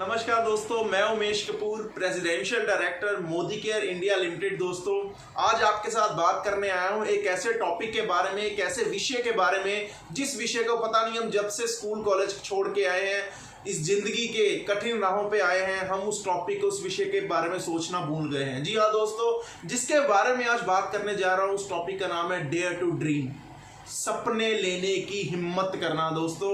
नमस्कार दोस्तों, मैं Umesh Kapoor, presidential director Modi care India limited. दोस्तों, आज आपके साथ बात करने आया हूं एक ऐसे टॉपिक के बारे में, एक ऐसे विषय के बारे में जिस विषय को पता नहीं हम जब से स्कूल कॉलेज छोड़ के आए हैं, इस जिंदगी के कठिन राहों पे आए हैं, हम उस टॉपिक उस विषय के बारे में सोचना भूल गए हैं। जी हाँ दोस्तों, जिसके बारे में आज बात करने जा रहा हूँ उस टॉपिक का नाम है डेयर टू ड्रीम, सपने लेने की हिम्मत करना। दोस्तों,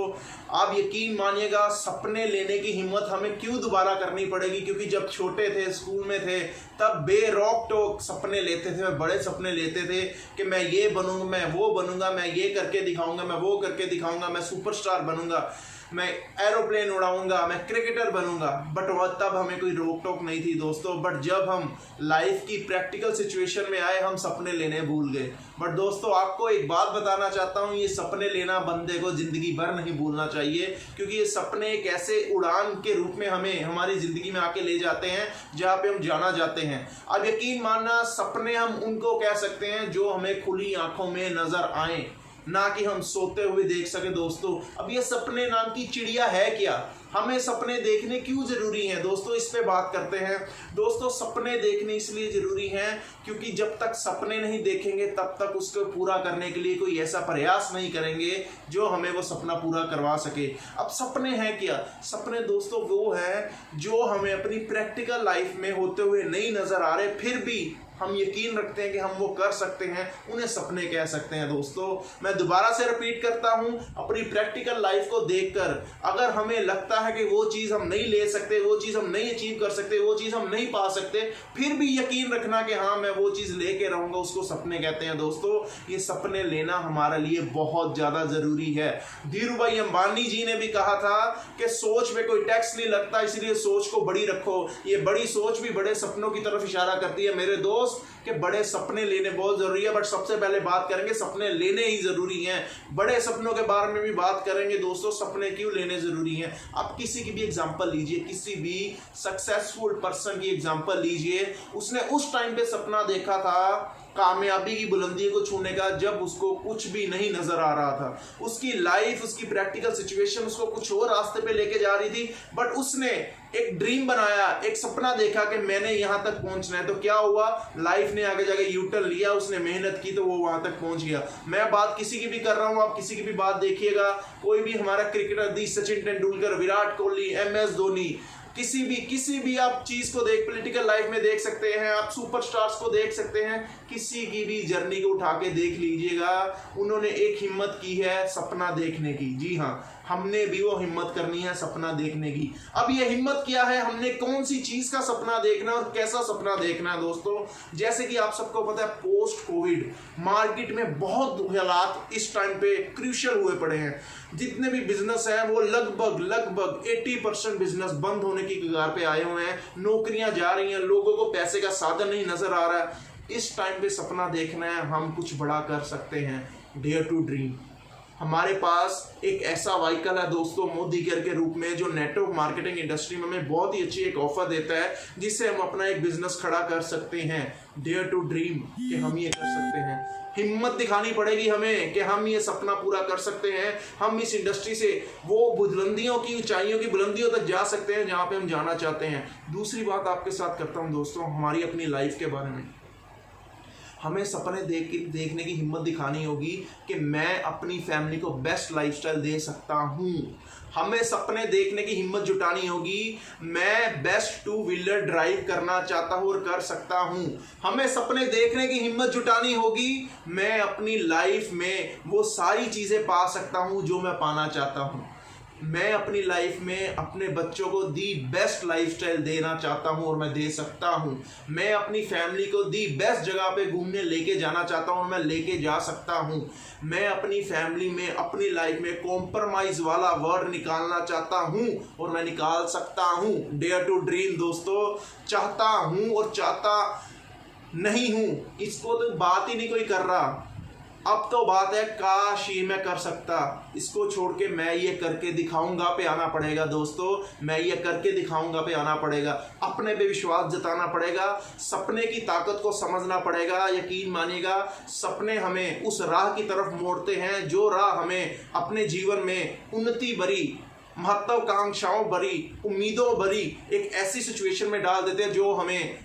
आप यकीन मानिएगा, सपने लेने की हिम्मत हमें क्यों दोबारा करनी पड़ेगी, क्योंकि जब छोटे थे, स्कूल में थे, तब बेरोक टोक सपने लेते थे, बड़े सपने लेते थे कि मैं ये बनूंगा, मैं वो बनूंगा, मैं ये करके दिखाऊंगा, मैं वो करके दिखाऊंगा, मैं सुपरस्टार बनूंगा, मैं एरोप्लेन उड़ाऊंगा, मैं क्रिकेटर बनूंगा। बट वह तब हमें कोई रोक टोक नहीं थी दोस्तों। बट जब हम लाइफ की प्रैक्टिकल सिचुएशन में आए, हम सपने लेने भूल गए। बट दोस्तों, आपको एक बात बताना चाहता हूँ, ये सपने लेना बंदे को जिंदगी भर नहीं भूलना चाहिए, क्योंकि ये सपने एक ऐसे उड़ान के रूप में हमें हमारी जिंदगी में आके ले जाते हैं जहाँ पे हम जाना चाहते हैं। अब यकीन मानना, सपने हम उनको कह सकते हैं जो हमें खुली आंखों में नजर आए, ना कि हम सोते हुए देख सके। दोस्तों, अब ये सपने नाम की चिड़िया है क्या? हमें सपने देखने क्यों जरूरी हैं दोस्तों, इस पे बात करते हैं। दोस्तों, सपने देखने इसलिए जरूरी हैं क्योंकि जब तक सपने नहीं देखेंगे तब तक उसको पूरा करने के लिए कोई ऐसा प्रयास नहीं करेंगे जो हमें वो सपना पूरा करवा सके। अब सपने हैं क्या? सपने दोस्तों वो है जो हमें अपनी प्रैक्टिकल लाइफ में होते हुए नहीं नजर आ रहे, फिर भी हम यकीन रखते हैं कि हम वो कर सकते हैं, उन्हें सपने कह सकते हैं। दोस्तों, मैं दोबारा से रिपीट करता हूं, अपनी प्रैक्टिकल लाइफ को देखकर अगर हमें लगता है कि वो चीज़ हम नहीं ले सकते, वो चीज़ हम नहीं अचीव कर सकते, वो चीज़ हम नहीं पा सकते, फिर भी यकीन रखना कि हाँ मैं वो चीज़ लेके रहूँगा, उसको सपने कहते हैं। दोस्तों, ये सपने लेना हमारे लिए बहुत ज़्यादा ज़रूरी है। धीरूभाई अंबानी जी ने भी कहा था कि सोच में कोई टैक्स नहीं लगता, इसलिए सोच को बड़ी रखो। ये बड़ी सोच भी बड़े सपनों की तरफ इशारा करती है मेरे दोस्त, कि बड़े सपने लेने बहुत जरूरी है। बट सबसे पहले बात करेंगे, सपने लेने ही जरूरी हैं। बड़े सपनों के बारे में भी बात करेंगे दोस्तों, सपने क्यों लेने जरूरी हैं। आप किसी की भी एग्जांपल लीजिए, किसी भी सक्सेसफुल पर्सन की एग्जांपल लीजिए, उसने उस टाइम पे सपना देखा था कामयाबी की बुलंदी को छूने का, जब उसको कुछ भी नहीं नजर आ रहा था। उसकी लाइफ, उसकी प्रैक्टिकल सिचुएशन उसको कुछ और रास्ते पे लेके जा रही थी, बट उसने एक ड्रीम बनाया, एक सपना देखा कि मैंने यहां तक पहुंचना है। तो क्या हुआ, लाइफ ने आगे जाके यूटर्न लिया, उसने मेहनत की तो वो वहां तक पहुंच गया। मैं बात किसी की भी कर रहा हूं, आप किसी की भी बात देखिएगा, कोई भी हमारा क्रिकेटर, दी सचिन तेंदुलकर, विराट कोहली, MS धोनी, किसी भी आप चीज को देख, पॉलिटिकल लाइफ में देख सकते हैं, आप सुपरस्टार्स को देख सकते हैं, किसी की भी जर्नी को उठा के देख लीजिएगा, उन्होंने एक हिम्मत की है सपना देखने की। जी हाँ, हमने भी वो हिम्मत करनी है सपना देखने की। अब ये हिम्मत क्या है, हमने कौन सी चीज का सपना देखना और कैसा सपना देखना है। दोस्तों, जैसे कि आप सबको पता है, पोस्ट कोविड मार्केट में बहुत हालात इस टाइम पे क्रूशियल हुए पड़े हैं। जितने भी बिजनेस हैं वो लगभग 80% बिजनेस बंद होने की कगार पे आए हुए हैं। नौकरियां जा रही हैं, लोगों को पैसे का साधन नहीं नजर आ रहा है। इस टाइम पे सपना देखना है, हम कुछ बड़ा कर सकते हैं। डेयर टू ड्रीम, हमारे पास एक ऐसा व्हीकल है दोस्तों, मोदी केयर के रूप में, जो नेटवर्क मार्केटिंग इंडस्ट्री में हमें बहुत ही अच्छी एक ऑफर देता है, जिससे हम अपना एक बिजनेस खड़ा कर सकते हैं। डेयर टू ड्रीम, कि हम ये कर सकते हैं। हिम्मत दिखानी पड़ेगी हमें कि हम ये सपना पूरा कर सकते हैं। हम इस इंडस्ट्री से वो बुलंदियों की, ऊंचाइयों की बुलंदियों तक जा सकते हैं जहाँ पे हम जाना चाहते हैं। दूसरी बात आपके साथ करता हूँ दोस्तों, हमारी अपनी लाइफ के बारे में। हमें सपने देखने की हिम्मत दिखानी होगी कि मैं अपनी फैमिली को बेस्ट लाइफस्टाइल दे सकता हूँ। हमें सपने देखने की हिम्मत जुटानी होगी, मैं बेस्ट 2 व्हीलर ड्राइव करना चाहता हूँ और कर सकता हूँ। हमें सपने देखने की हिम्मत जुटानी होगी, मैं अपनी लाइफ में वो सारी चीज़ें पा सकता हूँ जो मैं पाना चाहता हूँ। मैं अपनी लाइफ में अपने बच्चों को दी बेस्ट लाइफस्टाइल देना चाहता हूं और मैं दे सकता हूं। मैं अपनी फैमिली को दी बेस्ट जगह पे घूमने लेके जाना चाहता हूं और मैं लेके जा सकता हूं। मैं अपनी फैमिली में, अपनी लाइफ में कॉम्प्रोमाइज वाला वर्ड निकालना चाहता हूं और मैं निकाल सकता हूं। डेयर टू ड्रीम दोस्तों, चाहता हूं और चाहता नहीं हूं, इसको तो बात ही नहीं कोई कर रहा। अब तो बात है काश ये मैं कर सकता, इसको छोड़ के मैं ये करके दिखाऊंगा पे आना पड़ेगा दोस्तों। मैं ये करके दिखाऊंगा पे आना पड़ेगा, अपने पे विश्वास जताना पड़ेगा, सपने की ताकत को समझना पड़ेगा। यकीन मानिएगा, सपने हमें उस राह की तरफ मोड़ते हैं जो राह हमें अपने जीवन में उन्नति भरी महत्वाकांक्षाओं भरी, उम्मीदों भरी एक ऐसी सिचुएशन में डाल देते हैं जो हमें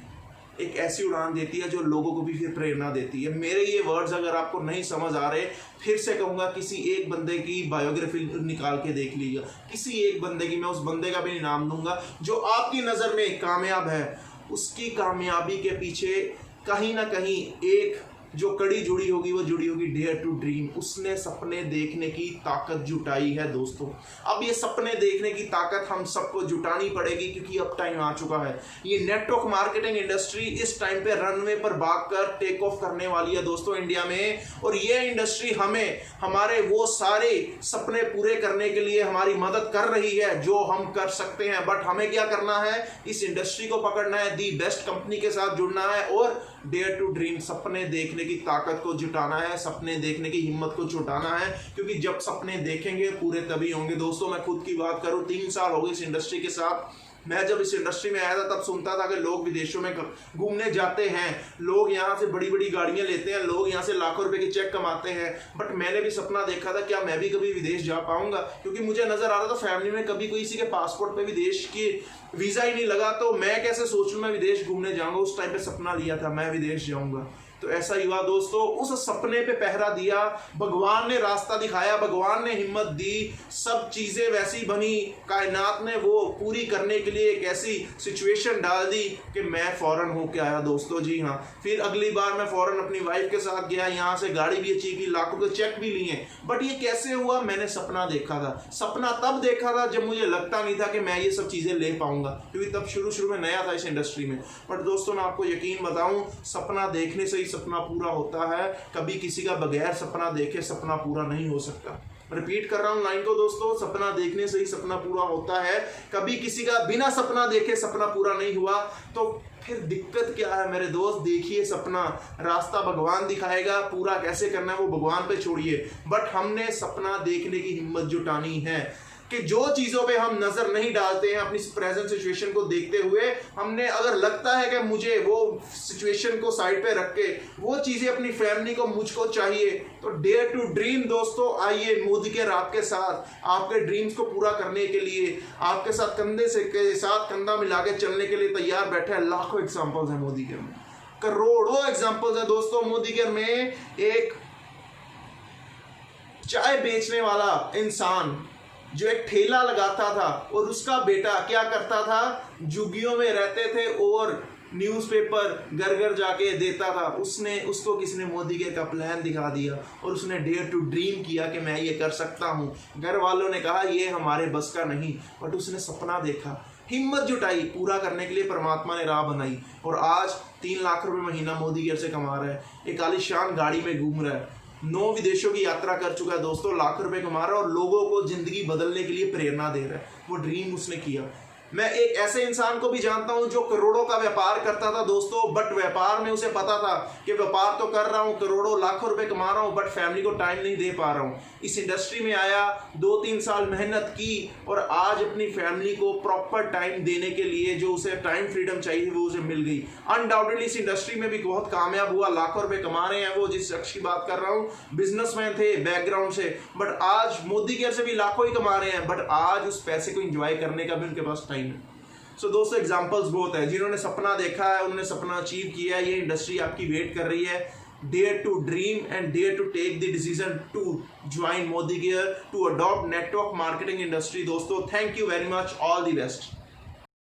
एक ऐसी उड़ान देती है जो लोगों को भी फिर प्रेरणा देती है। मेरे ये वर्ड्स अगर आपको नहीं समझ आ रहे, फिर से कहूँगा किसी एक बंदे की बायोग्राफी निकाल के देख लीजिए, किसी एक बंदे की, मैं उस बंदे का भी नाम दूंगा जो आपकी नज़र में कामयाब है। उसकी कामयाबी के पीछे कहीं ना कहीं एक जो कड़ी जुड़ी होगी वो जुड़ी होगी डेयर टू ड्रीम। उसने सपने देखने की ताकत जुटाई है दोस्तों। अब ये सपने देखने की ताकत हम सबको जुटानी पड़ेगी क्योंकि अब टाइम आ चुका है। ये नेटवर्क मार्केटिंग इंडस्ट्री इस टाइम पे रनवे पर भागकर टेक ऑफ करने वाली है दोस्तों इंडिया में, और ये इंडस्ट्री हमें हमारे वो सारे सपने पूरे करने के लिए हमारी मदद कर रही है जो हम कर सकते हैं। बट हमें क्या करना है, इस इंडस्ट्री को पकड़ना है, दी बेस्ट कंपनी के साथ जुड़ना है और डेयर टू ड्रीम, सपने देखने की ताकत को जुटाना है, सपने देखने की हिम्मत को जुटाना है। क्योंकि जब सपने देखेंगे पूरे तभी होंगे दोस्तों। मैं खुद की बात करूं, 3 साल हो गए इस इंडस्ट्री के साथ। मैं जब इस इंडस्ट्री में आया था तब सुनता था कि लोग विदेशों में घूमने जाते हैं, लोग यहाँ से बड़ी बड़ी गाड़ियाँ लेते हैं, लोग यहाँ से लाखों रुपए के चेक कमाते हैं। बट मैंने भी सपना देखा था क्या मैं भी कभी विदेश जा पाऊंगा, क्योंकि मुझे नजर आ रहा था फैमिली में कभी कोई किसी के पासपोर्ट पे विदेश की वीजा ही नहीं लगा, तो मैं कैसे सोचूं मैं विदेश घूमने जाऊंगा। उस टाइम पे सपना लिया था मैं विदेश जाऊंगा। तो ऐसा ही हुआ दोस्तों, उस सपने पे पहरा दिया, भगवान ने रास्ता दिखाया, भगवान ने हिम्मत दी, सब चीजें वैसी बनी, कायनात ने वो पूरी करने के लिए एक ऐसी सिचुएशन डाल दी कि मैं फौरन होके आया दोस्तों। जी हाँ, फिर अगली बार मैं फौरन अपनी वाइफ के साथ गया, यहाँ से गाड़ी भी अचीव की, लाखों के चेक भी लिए। बट ये कैसे हुआ, मैंने सपना देखा था। सपना तब देखा था जब मुझे लगता नहीं था कि मैं ये सब चीजें ले पाऊंगा, क्योंकि तब शुरू में नया था इस इंडस्ट्री में। बट दोस्तों मैं आपको यकीन बताऊं, सपना देखने से सपना पूरा होता है। कभी किसी का बगैर सपना देखे सपना पूरा नहीं हो सकता। रिपीट कर रहा हूं लाइन को दोस्तों, सपना देखने से ही सपना पूरा होता है। कभी किसी का बिना सपना देखे सपना पूरा नहीं हुआ। तो फिर दिक्कत क्या है मेरे दोस्त, देखिए सपना, रास्ता भगवान दिखाएगा, पूरा कैसे करना है वो भगवान पे छोड़िए। बट हमने सपना देखने की हिम्मत जुटानी है कि जो चीजों पे हम नजर नहीं डालते हैं अपनी प्रेजेंट सिचुएशन को देखते हुए, हमने अगर लगता है कि मुझे वो सिचुएशन को साइड पे रख के वो चीजें अपनी फैमिली को मुझको चाहिए, तो डेयर टू ड्रीम दोस्तों, आइए मोदी केयर आपके साथ, आपके ड्रीम्स को पूरा करने के लिए आपके साथ कंधे से के साथ कंधा मिला के चलने के लिए तैयार बैठे हैं। लाखों एग्जाम्पल्स हैं मोदी केयर में, करोड़ों एग्जाम्पल्स हैं दोस्तों मोदी केयर में। एक चाय बेचने वाला इंसान जो एक ठेला लगाता था और उसका बेटा क्या करता था, झुग्गियों में रहते थे और न्यूज़पेपर घर घर जाके देता था। उसको किसने मोदी केयर का प्लान दिखा दिया और उसने डेयर टू ड्रीम किया कि मैं ये कर सकता हूँ। घर वालों ने कहा ये हमारे बस का नहीं, बट उसने सपना देखा, हिम्मत जुटाई, पूरा करने के लिए परमात्मा ने राह बनाई और आज 3 लाख रुपए महीना मोदी केयर से कमा रहा है, एक आलीशान गाड़ी में घूम रहा है, 9 विदेशों की यात्रा कर चुका है दोस्तों, लाख रुपए कमा रहा है और लोगों को जिंदगी बदलने के लिए प्रेरणा दे रहा है। वो ड्रीम उसने किया। मैं एक ऐसे इंसान को भी जानता हूं जो करोड़ों का व्यापार करता था दोस्तों, बट व्यापार में उसे पता था कि व्यापार तो कर रहा हूं, करोड़ों लाखों रुपए कमा रहा हूं, बट फैमिली को टाइम नहीं दे पा रहा हूं। इस इंडस्ट्री में आया, 2-3 साल मेहनत की और आज अपनी फैमिली को प्रॉपर टाइम देने के लिए जो उसे टाइम फ्रीडम चाहिए वो उसे मिल गई। अनडाउटेडली इस इंडस्ट्री में भी बहुत कामयाब हुआ, लाखों रुपए कमा रहे हैं वो। जिस शख्स की बात कर रहा हूँ बिजनेसमैन थे बैकग्राउंड से, बट आज मोदी केयर से भी लाखों ही कमा रहे हैं, बट आज उस पैसे को एंजॉय करने का भी उनके पास टाइम है। सो दोस्तों एग्जांपल्स बहुत है, जिन्होंने सपना देखा है उन्होंने सपना अचीव किया है। ये इंडस्ट्री आपकी वेट कर रही है। Dare to dream and dare to take the decision to join Modicare, to adopt network marketing industry दोस्तों। Thank you very much, all the best.